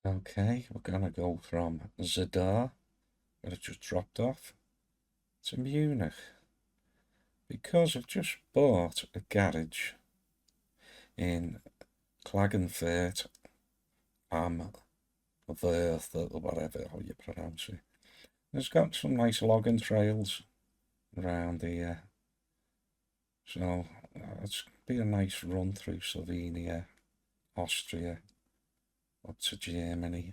Okay, we're gonna go from Zadar, where it just dropped off, to Munich, because I've just bought a garage in Klagenfurt am Wörth, or whatever how you pronounce it. It's got some nice logging trails around here, so it's be a nice run through Slovenia, Austria, up to Germany.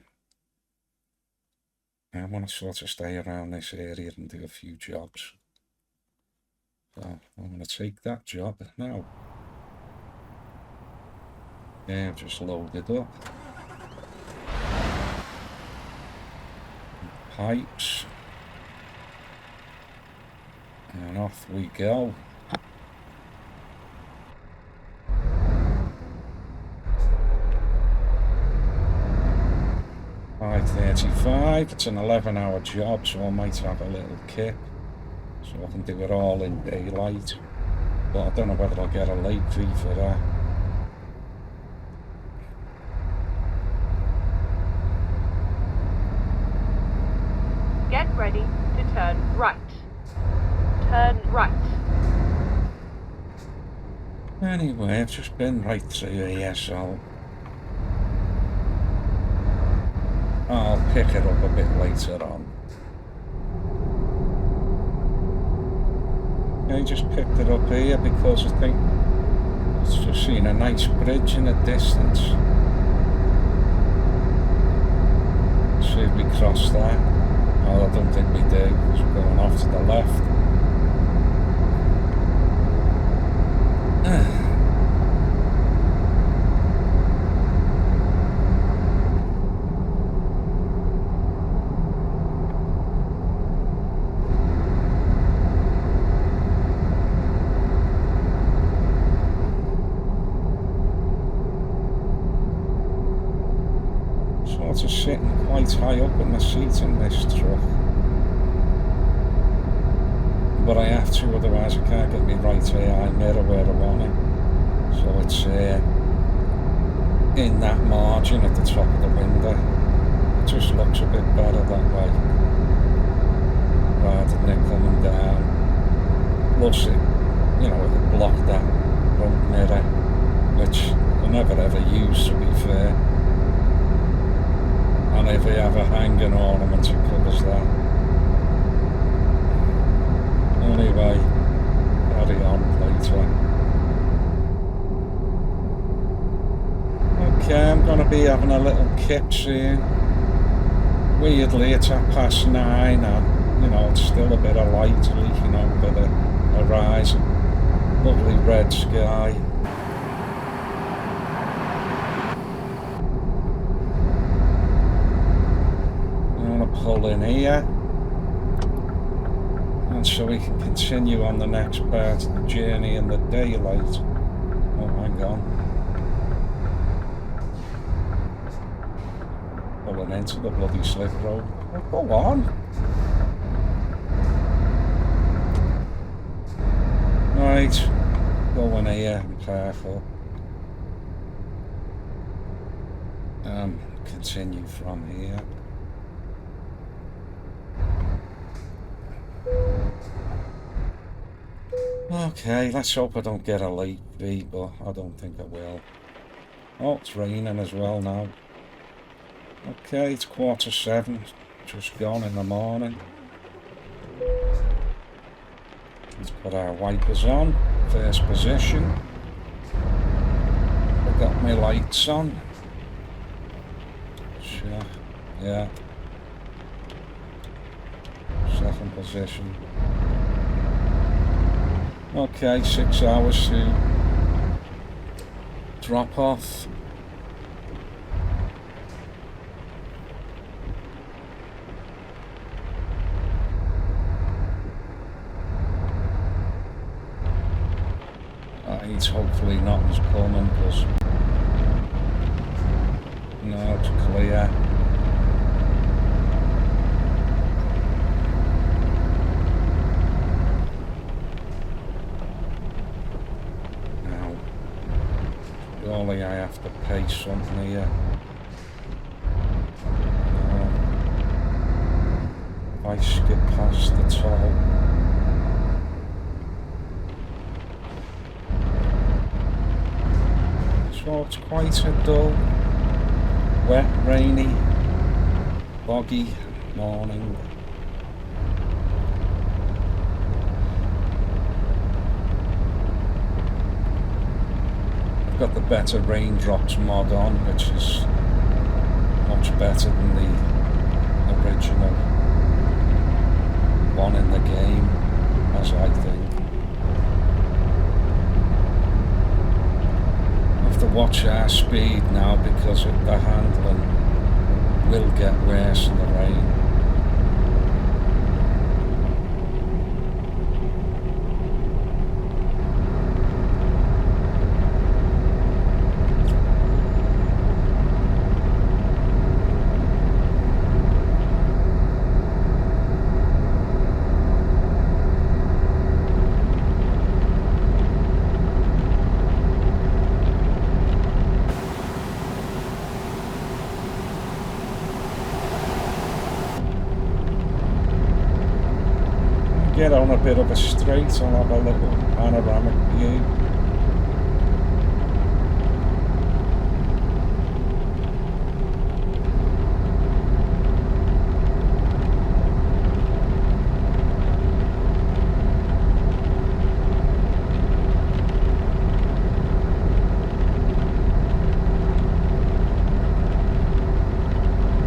I want to sort of stay around this area and do a few jobs. So I'm going to take that job now. Yeah, I've just loaded up. Pipes. And off we go. 5:35, it's an 11-hour job, so I might have a little kip, so I can do it all in daylight, but I don't know whether I'll get a late fee for that. Get ready to turn right. Turn right. Anyway, I've just been right through here, so I'll pick it up a bit later on. I just picked it up here because I think it's just seen a nice bridge in the distance. See if we cross that. Oh, I don't think we do, because we're going off to the left. Sort of sitting quite high up in the seat in this truck, but I have to, otherwise I can't get me right eye mirror where I want it. So it's in that margin at the top of the window. It just looks a bit better that way, rather than it coming down. Plus it, it'll block that front mirror, which I never ever use, to be fair. And if you have a hanging ornament, it covers that. Anyway, carry on later. Okay, I'm going to be having a little kip soon. Weirdly, it's 9:30 and, it's still a bit of light leaking over the horizon. Lovely red sky. Pull in here, and so we can continue on the next part of the journey in the daylight. Oh, hang on. Pulling into the bloody slip road. Oh, go on. Right, go in here, be careful. Continue from here. Okay, let's hope I don't get a late fee, but I don't think I will. Oh, it's raining as well now. Okay, it's 7:15, just gone in the morning. Let's put our wipers on, first position. I've got my lights on. Sure, yeah. Second position. Okay, 6 hours to drop off. It's hopefully nothing's coming, because no, it's clear. Surely I have to pay something here. I skip past the toll. So it's quite a dull, wet, rainy, boggy morning. I've got the better raindrops mod on, which is much better than the original one in the game, as I think. I have to watch our speed now because the handling will get worse in the rain. Get on a bit of a straight, I'll have a little panoramic view.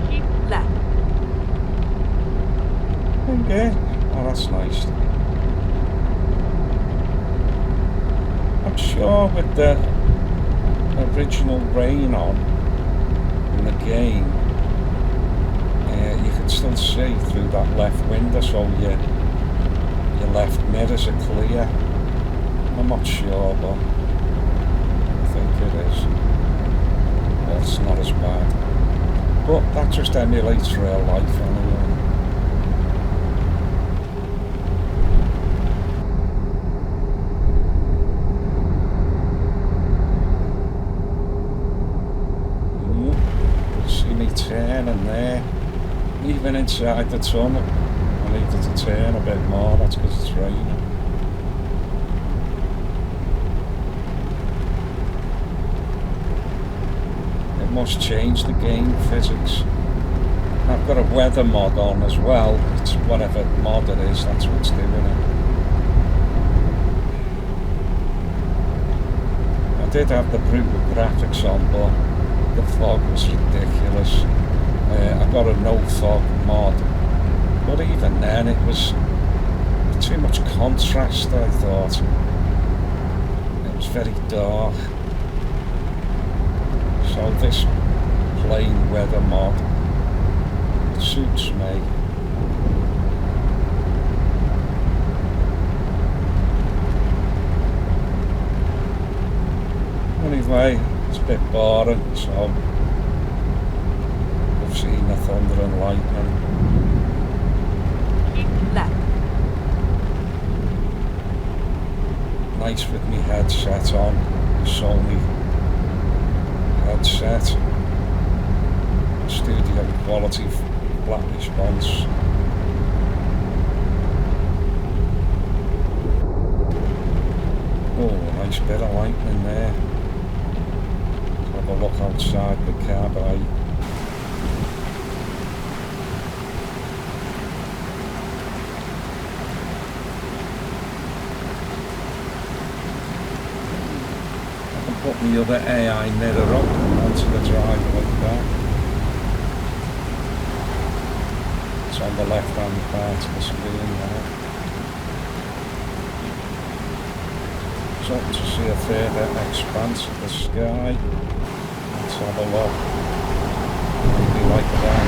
Keep left. Okay. Oh, that's nice. I'm sure with the original rain on in the game, you can still see through that left window, so your left mirrors are clear. I'm not sure, but I think it is. Well, it's not as bad. But that just emulates real life anyway. Turning there, even inside the tunnel, I needed to turn a bit more, that's because it's raining. It must change the game physics. I've got a weather mod on as well, it's whatever mod it is, that's what's doing it. I did have the brutal graphics on, but the fog was ridiculous. I got a no fog mod, but even then it was too much contrast, I thought. It was very dark. So this plain weather mod suits me. Anyway, it's a bit boring, so we've seen the thunder and lightning. Keep left. Nice with me headset on, Sony headset. Studio quality, flat response. Oh, nice bit of lightning there. Have a look outside the car by. Put the other AI mirror up onto the driver like that. It's on the left hand part of the screen now. So to see a further expanse of the sky. Let's have a look. Maybe like that.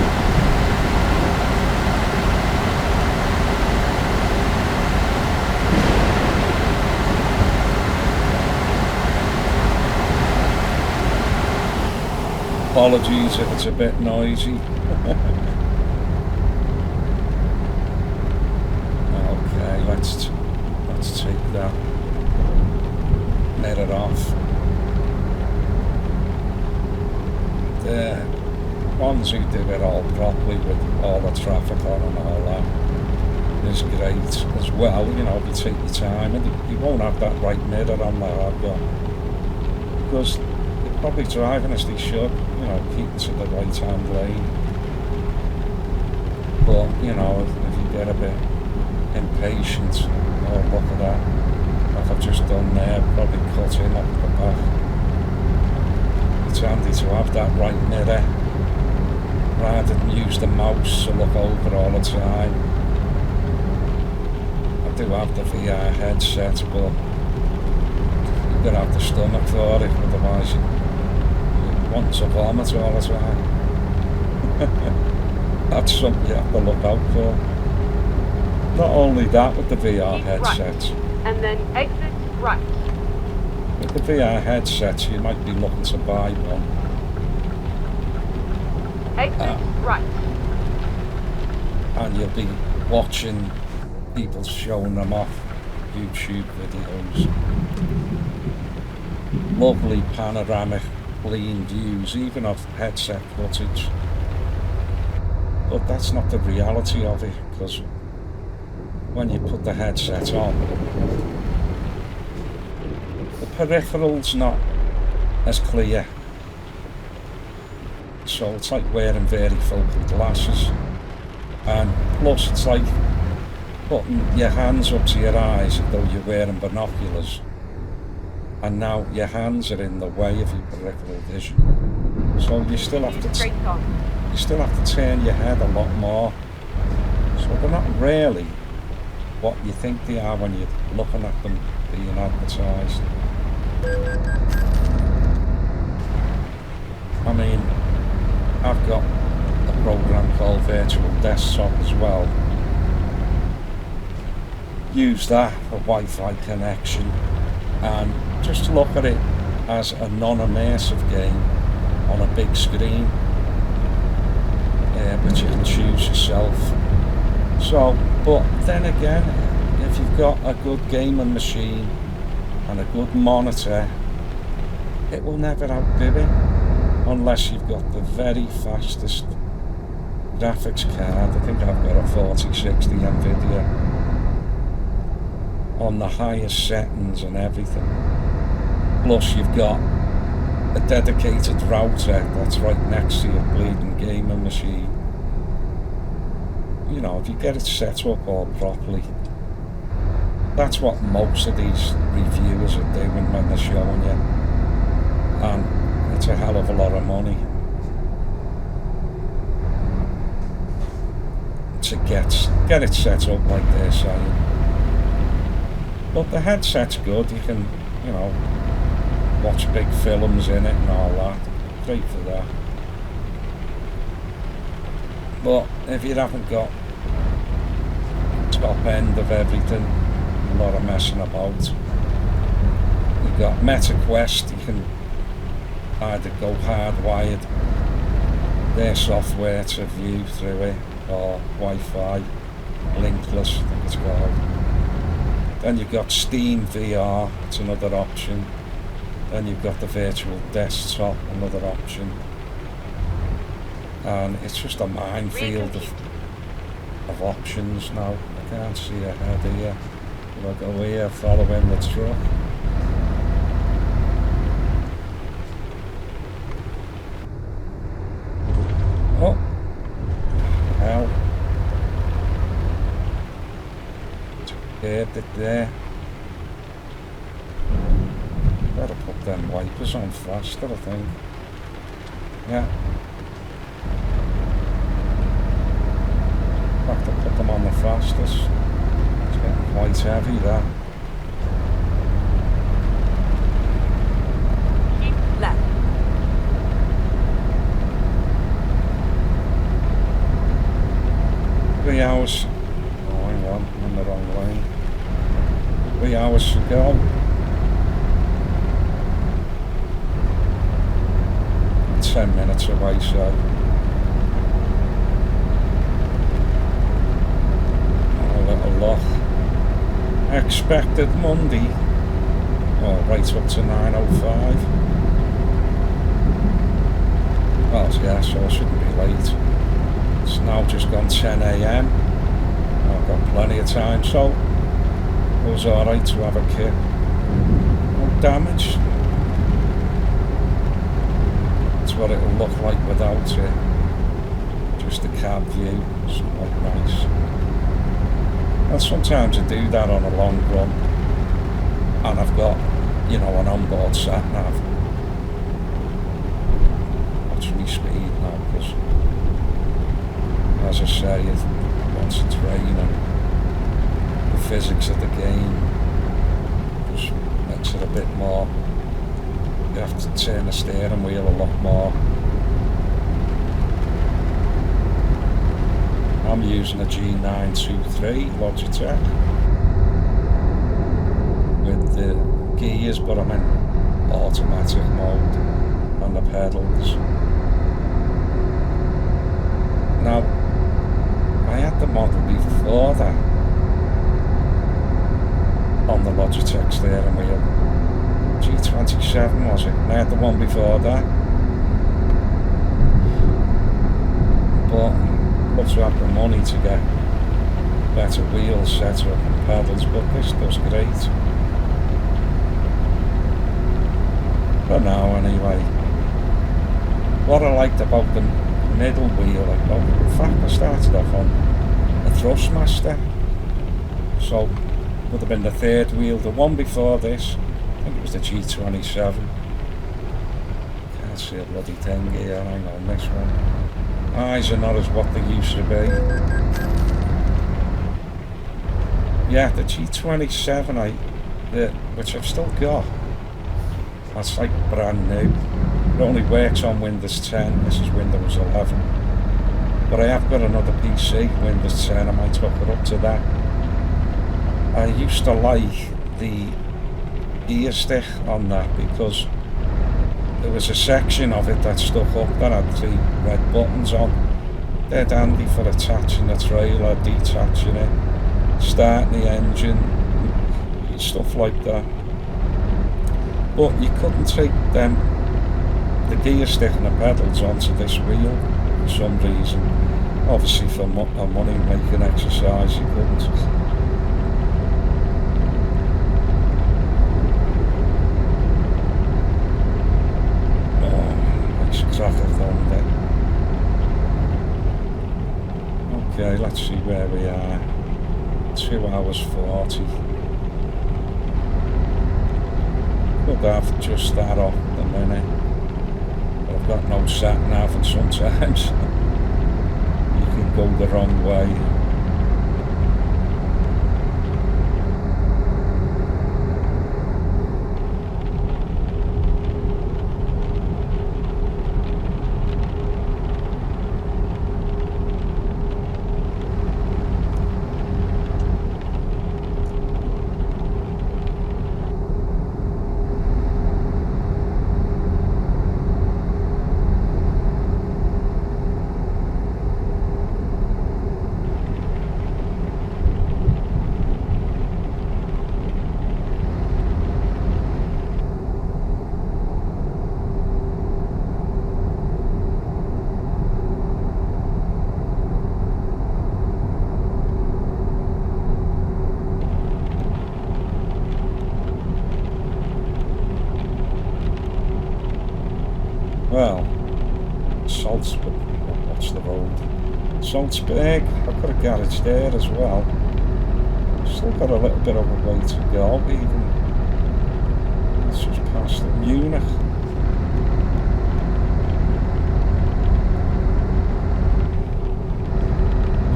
Apologies if it's a bit noisy. Okay, let's take that mirror off. The ones who do it all properly with all the traffic on and all that is great as well. You know, if you take your time, and you won't have that right mirror on there I've got, because they're probably driving as they should, you know, keeping to the right hand lane. But you know, if you get a bit impatient, oh look at that, like I've just done there, probably cut him up the back. It's handy to have that right mirror rather than use the mouse to look over all the time. I do have the VR headset, but you've got to have the stomach for it, otherwise you want to vomit all the time. That's something you have to look out for. Not only that, with the VR Keep headsets. right, and then exit right. With the VR headsets, you might be looking to buy one. Exit right. And you'll be watching people showing them off YouTube videos. Lovely panoramic, clean views, even of headset footage. But that's not the reality of it, because when you put the headset on, the peripheral's not as clear. So it's like wearing varifocal glasses, and plus it's like putting your hands up to your eyes as though you're wearing binoculars, and now your hands are in the way of your peripheral vision, so you still have to turn your head a lot more. So they're not really what you think they are when you're looking at them being advertised. I mean, I've got a program called Virtual Desktop as well. Use that for Wi-Fi connection, and just look at it as a non-immersive game on a big screen, which you can choose yourself. So, but then again, if you've got a good gaming machine and a good monitor, it will never outdo it, unless you've got the very fastest graphics card. I think I've got a 4060 Nvidia on the highest settings and everything. Plus you've got a dedicated router that's right next to your bleeding gaming machine. You know, if you get it set up all properly, that's what most of these reviewers are doing when they're showing you, and it's a hell of a lot of money to get it set up like they're saying. But the headset's good, you can, you know, watch big films in it and all that, great for that. But if you haven't got top end of everything, a lot of messing about. You've got Meta Quest, you can either go hardwired their software to view through it, or Wi-Fi, linkless I think it's called. Then you've got Steam VR, it's another option. Then you've got the Virtual Desktop, another option. And it's just a minefield of options now. I can't see ahead here. If I go here, following the truck. Oh, hell. Scared it there. Better put them wipers on faster, I think. Yeah. Have to put them on the fastest. It's getting quite heavy, that. Keep left. 3 hours. Oh, hang on, I'm in the wrong lane. 3 hours to go. I'm 10 minutes away, so. Lot. Expected Monday, right up to 9:05. Well, yeah, so I shouldn't be late. It's now just gone 10 AM. I've got plenty of time, so it was alright to have a kit. No damage. That's what it'll look like without it. Just the cab view. It's quite nice. And sometimes I do that on a long run, and I've got, you know, an onboard sat nav. Watch me speed now, because as I say, once it's raining, the physics of the game just makes it a bit more. You have to turn the steering wheel a lot more. I'm using a G923 Logitech with the gears, but I'm in automatic mode and the pedals. Now, I had the model before that on the Logitech steering wheel. G27 was it? I had the one before that. But love to have the money to get better wheels set up and pedals, but this does great. For now anyway. What I liked about the middle wheel, in fact I started off on a Thrustmaster, so would have been the third wheel. The one before this, I think it was the G27. Can't see a bloody thing here, hang on, this one. Eyes are not as what they used to be. Yeah, the G27, which I've still got, that's like brand new. It only works on Windows 10, this is Windows 11. But I have got another PC, Windows 10, I might hook it up to that. I used to like the ear stick on that because there was a section of it that stuck up that had 3 red buttons on. They're handy for attaching the trailer, detaching it, starting the engine, stuff like that. But you couldn't take the gear stick and the pedals onto this wheel for some reason. Obviously for money making exercise you couldn't. Okay, let's see where we are. 2 hours 40. Could have just that off the minute. But I've got no sat nav, and sometimes you can go the wrong way. Well, what's the road? Salzburg, I've got a garage there as well. Still got a little bit of a way to go even. Let's just past the Munich.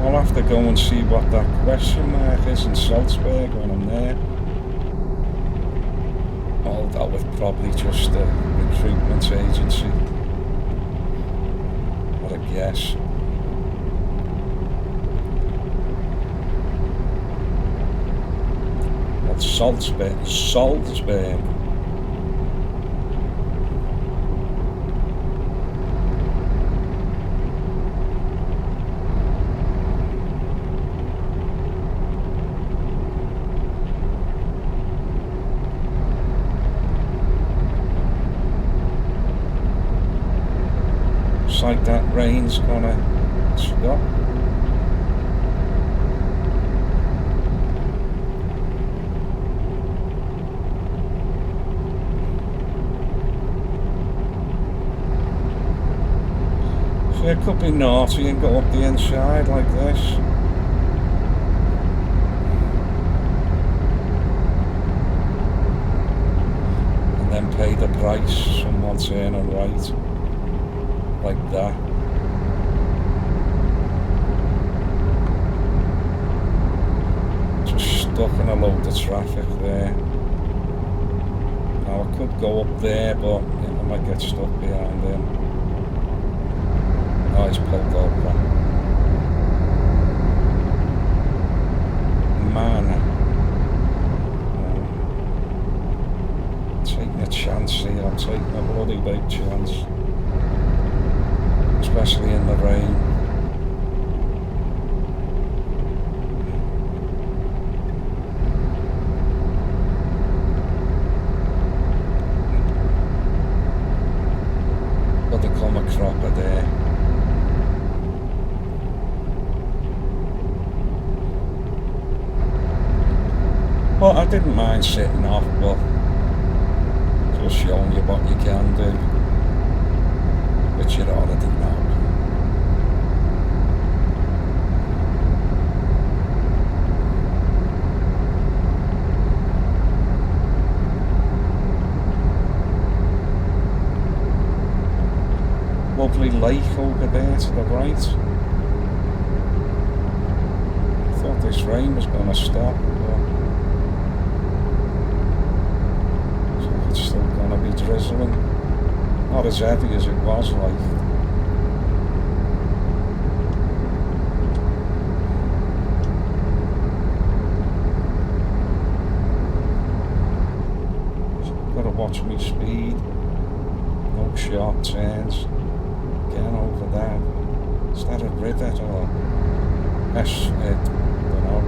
I'll have to go and see what that question mark is in Salzburg when I'm there. That was probably just a recruitment agency. What a guess. Well, Salzburg. Like that rain's gonna stop. So it could be naughty and go up the inside like this. And then pay the price, someone turning right. Like that. Just stuck in a load of traffic there. Now I could go up there, but I might get stuck behind him. Oh, he's pulled over. Man. Taking a chance here, I'm taking a bloody big chance. Especially in the rain. But there come a cropper there. Well, I didn't mind sitting off, but just showing you what you can do, which you already know. Lovely lake over there to the right. I thought this rain was going to stop, but it's still going to be drizzling. Not as heavy as it was like. Got to watch me speed. No sharp turns. Again over there. Is that a rivet or I don't know.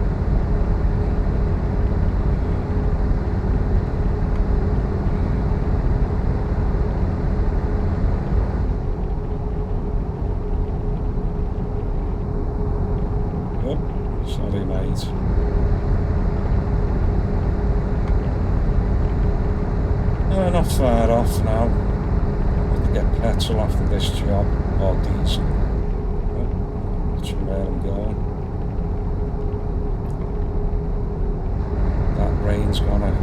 Oh, sorry mate. Not far off now. Get petrol after this job, or diesel. That's where I'm going. That rain's gonna,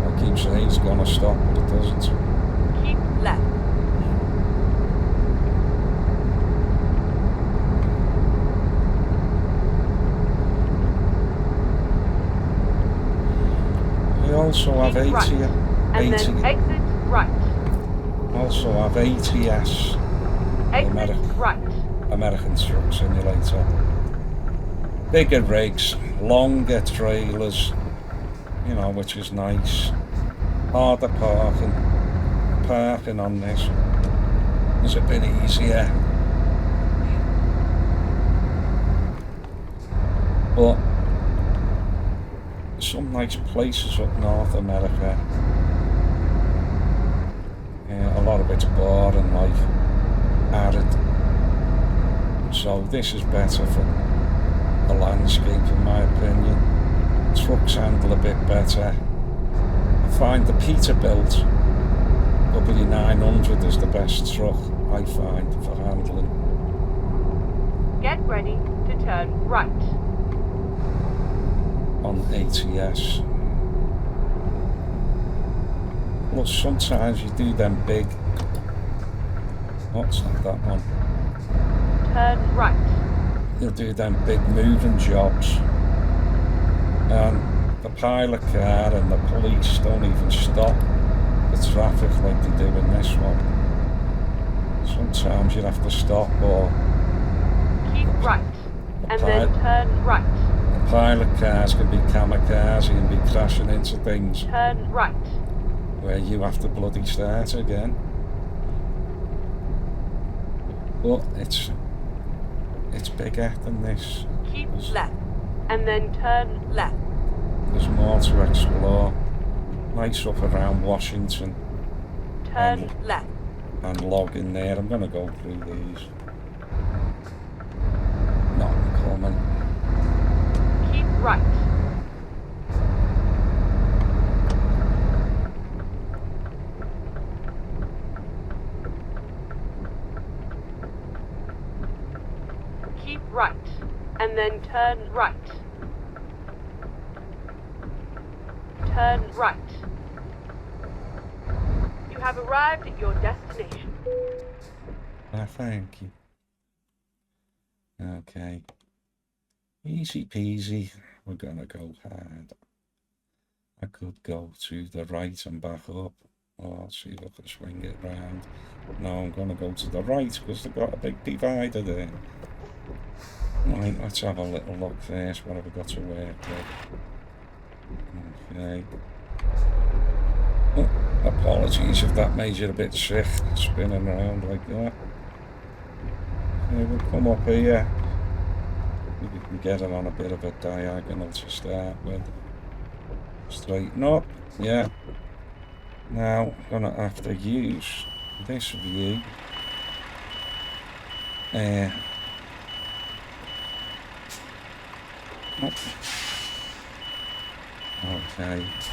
I keep saying it's gonna stop, but it doesn't. Keep left. I also have Keep right. And then exit right. Also have ATS, Exit right. American Truck Simulator. Bigger rigs, longer trailers, you know, which is nice. Harder parking. Parking on this is a bit easier. But some nice places up North America. A lot of it's boring, like arid. So this is better for the landscape, in my opinion. Trucks handle a bit better. I find the Peterbilt W900 is the best truck I find for handling. Get ready to turn right. On ATS. Well, sometimes you do them big. What's not that one? Turn right. You do them big moving jobs, and the pilot car and the police don't even stop the traffic like they do in this one. Sometimes you have to stop or keep right, and then turn right. The pilot cars can be kamikaze and be crashing into things. Turn right. Where you have to bloody start again. But it's bigger than this. Keep left, and then turn left. There's more to explore. Nice up around Washington. Turn left. And log in there. I'm gonna go through these. Not coming. Keep right. and then turn right. Turn right. You have arrived at your destination. Thank you. Okay. Easy peasy. We're gonna go hard. I could go to the right and back up. Oh, I'll see if I can swing it round. No, I'm gonna go to the right because they've got a big divider there. Right, let's have a little look first. What have we got to work with? Okay. Oh, apologies if that made you a bit sick, spinning around like that. Okay, we'll come up here. We can get it on a bit of a diagonal to start with. Straighten up, yeah. Now, I'm gonna have to use this view. Okay,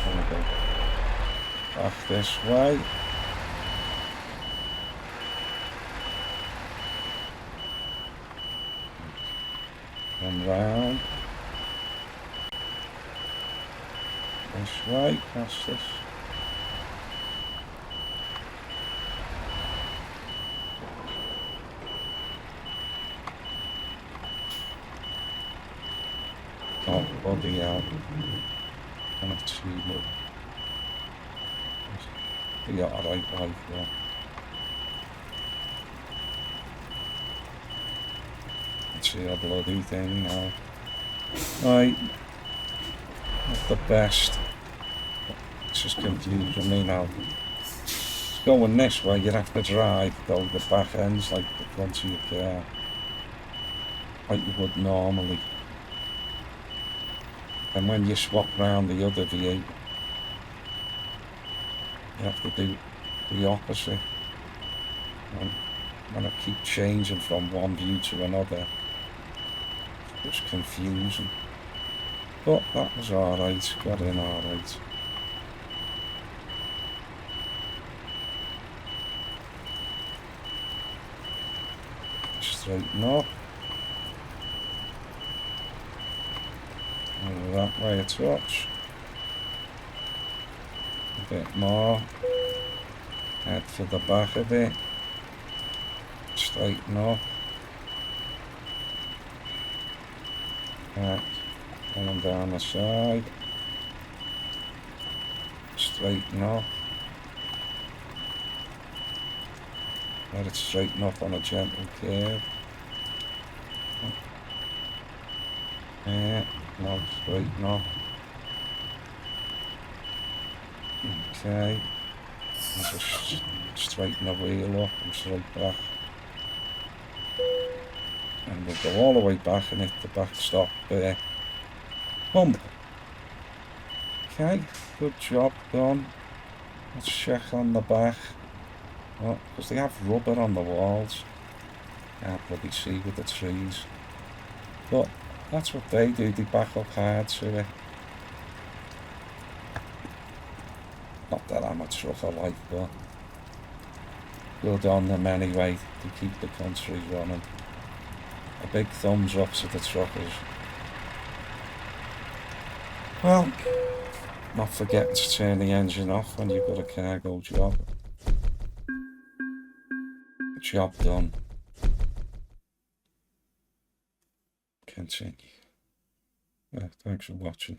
gonna go back this way. Come round. This way, past this. Oh, bloody hell. Gonna have to look. Be alright, like that. See a bloody thing now. Right. Not the best. It's just confusing me now. It's going this way, you'd have to drive though the back ends like the front of your car. Like you would normally. And when you swap round the other view, you have to do the opposite. And I keep changing from one view to another. It's confusing. But that was alright, got in alright. Straighten up. Over that way a touch. A bit more. Head for the back of it. Straighten up. Going down the side. Straighten up. Let it straighten up on a gentle curve. Yeah, now straighten up. Okay. I'll just straighten the wheel up and straight back. And we'll go all the way back and hit the back stop there. Pump. Okay, good job done. Let's check on the back. Oh, because they have rubber on the walls. Can't bloody see with the trees. But that's what they do, they back up hard to it. Not that I'm a trucker like, but good on them anyway to keep the country running. A big thumbs up to the truckers. Well, not forgetting to turn the engine off when you've got a cargo job. Job done. Continue. Thanks for watching.